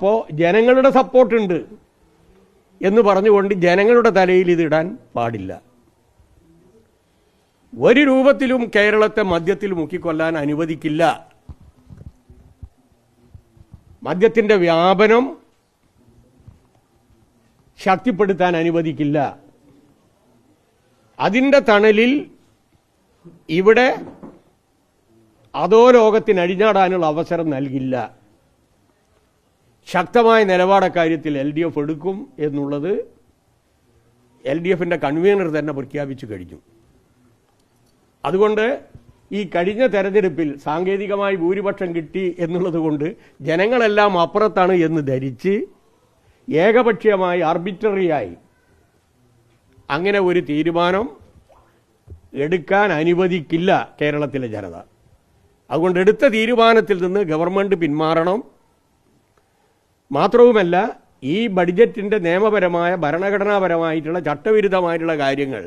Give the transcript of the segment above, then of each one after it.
അപ്പോൾ ജനങ്ങളുടെ സപ്പോർട്ടുണ്ട് എന്ന് പറഞ്ഞുകൊണ്ട് ജനങ്ങളുടെ തലയിൽ ഇതിടാൻ പാടില്ല. ഒരു രൂപത്തിലും കേരളത്തെ മദ്യത്തിൽ മുക്കിക്കൊല്ലാൻ അനുവദിക്കില്ല. മദ്യത്തിൻ്റെ വ്യാപനം ശക്തിപ്പെടുത്താൻ അനുവദിക്കില്ല. അതിൻ്റെ തണലിൽ ഇവിടെ അധോലോകത്തിന് അഴിഞ്ഞാടാനുള്ള അവസരം നൽകില്ല. ശക്തമായ നിലപാടക്കാര്യത്തിൽ LDF എടുക്കും എന്നുള്ളത് LDFിൻ്റെ കൺവീനർ തന്നെ പ്രഖ്യാപിച്ചു കഴിഞ്ഞു. അതുകൊണ്ട് ഈ കഴിഞ്ഞ തെരഞ്ഞെടുപ്പിൽ സാങ്കേതികമായി ഭൂരിപക്ഷം കിട്ടി എന്നുള്ളത് കൊണ്ട് ജനങ്ങളെല്ലാം അപ്പുറത്താണ് എന്ന് ധരിച്ച് ഏകപക്ഷീയമായി ആർബിട്രറിയായി അങ്ങനെ ഒരു തീരുമാനം എടുക്കാൻ അനുവദിക്കില്ല കേരളത്തിലെ ജനത. അതുകൊണ്ട് എടുത്ത തീരുമാനത്തിൽ നിന്ന് ഗവൺമെൻറ് പിന്മാറണം. മാത്രവുമല്ല, ഈ ബഡ്ജറ്റിൻ്റെ നിയമപരമായ ഭരണഘടനാപരമായിട്ടുള്ള ചട്ടവിരുദ്ധമായിട്ടുള്ള കാര്യങ്ങൾ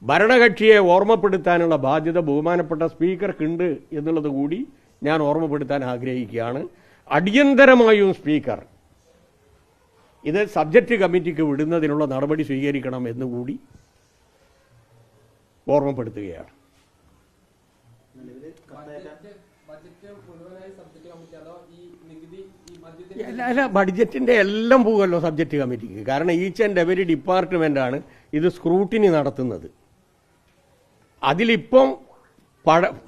ഭരണകക്ഷിയെ ഓർമ്മപ്പെടുത്താനുള്ള ബാധ്യത ബഹുമാനപ്പെട്ട സ്പീക്കർക്കുണ്ട് എന്നുള്ളത് കൂടി ഞാൻ ഓർമ്മപ്പെടുത്താൻ ആഗ്രഹിക്കുകയാണ്. അടിയന്തരമായും സ്പീക്കർ ഇത് സബ്ജക്റ്റ് കമ്മിറ്റിക്ക് വിടുന്നതിനുള്ള നടപടി സ്വീകരിക്കണം എന്നുകൂടി ഓർമ്മപ്പെടുത്തുകയാണ്. അല്ല, ബഡ്ജറ്റിൻ്റെ എല്ലാം പോകുമല്ലോ സബ്ജക്റ്റ് കമ്മിറ്റിക്ക്. കാരണം ഈച്ച് ആൻഡ് എവരി ഡിപ്പാർട്ട്മെൻ്റാണ് ഇത് സ്ക്രൂട്ടിനി നടത്തുന്നത്. അതിലിപ്പം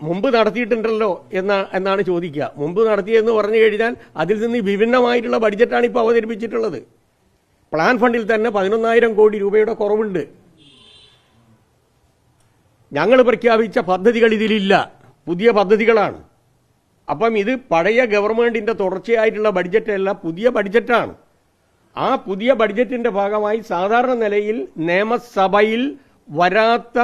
മുമ്പ് നടത്തിയിട്ടുണ്ടല്ലോ എന്നാണ് ചോദിക്കുക. മുമ്പ് നടത്തിയെന്ന് പറഞ്ഞു കഴിഞ്ഞാൽ അതിൽ നിന്ന് വിഭിന്നമായിട്ടുള്ള ബഡ്ജറ്റാണ് ഇപ്പോൾ അവതരിപ്പിച്ചിട്ടുള്ളത്. പ്ലാൻ ഫണ്ടിൽ തന്നെ 11,000 കോടി രൂപയുടെ കുറവുണ്ട്. ഞങ്ങൾ പ്രഖ്യാപിച്ച പദ്ധതികൾ ഇതിലില്ല, പുതിയ പദ്ധതികളാണ്. അപ്പം ഇത് പഴയ ഗവൺമെൻറ്റിൻ്റെ തുടർച്ചയായിട്ടുള്ള ബഡ്ജറ്റല്ല, പുതിയ ബഡ്ജറ്റാണ്. ആ പുതിയ ബഡ്ജറ്റിൻ്റെ ഭാഗമായി സാധാരണ നിലയിൽ നിയമസഭയിൽ വരാത്ത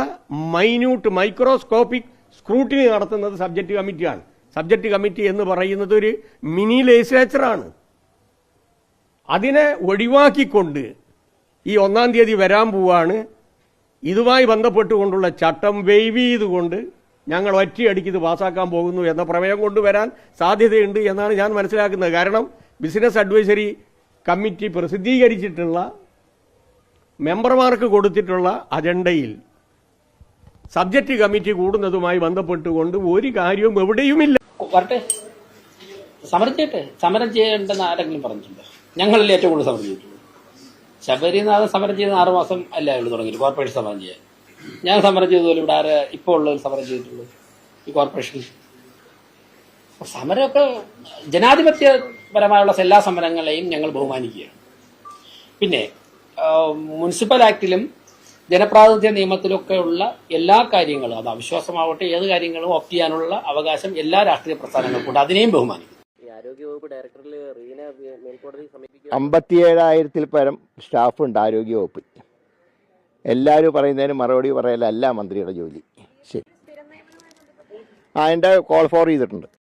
മൈന്യൂട്ട് മൈക്രോസ്കോപ്പിക് സ്ക്രൂട്ടിനി നടത്തുന്നത് സബ്ജക്റ്റ് കമ്മിറ്റിയാണ്. സബ്ജക്റ്റ് കമ്മിറ്റി എന്ന് പറയുന്നത് ഒരു മിനി ലെജിസ്ലേച്ചറാണ്. അതിനെ ഒഴിവാക്കിക്കൊണ്ട് ഈ 1-ാം തീയതി വരാൻ പോവാണ്. ഇതുമായി ബന്ധപ്പെട്ടുകൊണ്ടുള്ള ചട്ടം വെയ്വ് ചെയ്തുകൊണ്ട് ഞങ്ങൾ ഒറ്റയടിക്ക് ഇത് പാസ്സാക്കാൻ പോകുന്നു എന്ന പ്രമേയം കൊണ്ടുവരാൻ സാധ്യതയുണ്ട് എന്നാണ് ഞാൻ മനസ്സിലാക്കുന്നത്. കാരണം ബിസിനസ് അഡ്വൈസറി കമ്മിറ്റി പ്രസിദ്ധീകരിച്ചിട്ടുള്ള മെമ്പർമാർക്ക് കൊടുത്തിട്ടുള്ള അജണ്ടയിൽ സബ്ജക്റ്റ് കമ്മിറ്റി കൂടുന്നതുമായി ബന്ധപ്പെട്ടുകൊണ്ട് ഒരു കാര്യവും എവിടെയുമില്ല. വരട്ടെ, സമരം ചെയ്യേണ്ടെന്ന് ആരെങ്കിലും പറഞ്ഞിട്ടുണ്ട്? ഞങ്ങളല്ലേ ഏറ്റവും കൂടുതൽ സമരം ചെയ്തിട്ടുള്ളൂ. ശബരിനാഥൻ സമരം ചെയ്ത് 6 മാസം അല്ല അയാൾ തുടങ്ങിയിട്ട് കോർപ്പറേഷൻ സമരം ചെയ്യാൻ. ഞാൻ സമരം ചെയ്തതുപോലെ ഇവിടെ ആര് ഇപ്പോൾ ഉള്ളവർ സമരം ചെയ്തിട്ടുള്ളൂ ഈ കോർപ്പറേഷൻ. സമരമൊക്കെ ജനാധിപത്യപരമായുള്ള എല്ലാ സമരങ്ങളെയും ഞങ്ങൾ ബഹുമാനിക്കുകയാണ്. പിന്നെ മുനിസിപ്പൽ ആക്ടിലും ജനപ്രാതിനിധ്യ നിയമത്തിലൊക്കെ ഉള്ള എല്ലാ കാര്യങ്ങളും, അത് അവിശ്വാസമാവട്ടെ ഏത് കാര്യങ്ങളും ഓപ്റ്റ് ചെയ്യാനുള്ള അവകാശം എല്ലാ രാഷ്ട്രീയ പ്രസ്ഥാനങ്ങൾക്കുണ്ട്. അതിനെയും ബഹുമാനിക്കും. 57,000-ൽ പരം സ്റ്റാഫുണ്ട് ആരോഗ്യവകുപ്പ്. എല്ലാവരും പറയുന്നതിന് മറുപടി പറയലല്ല മന്ത്രിയുടെ ജോലി. ശരി, എൻ്റെ കോൾ ഫോർ ചെയ്തിട്ടുണ്ട്.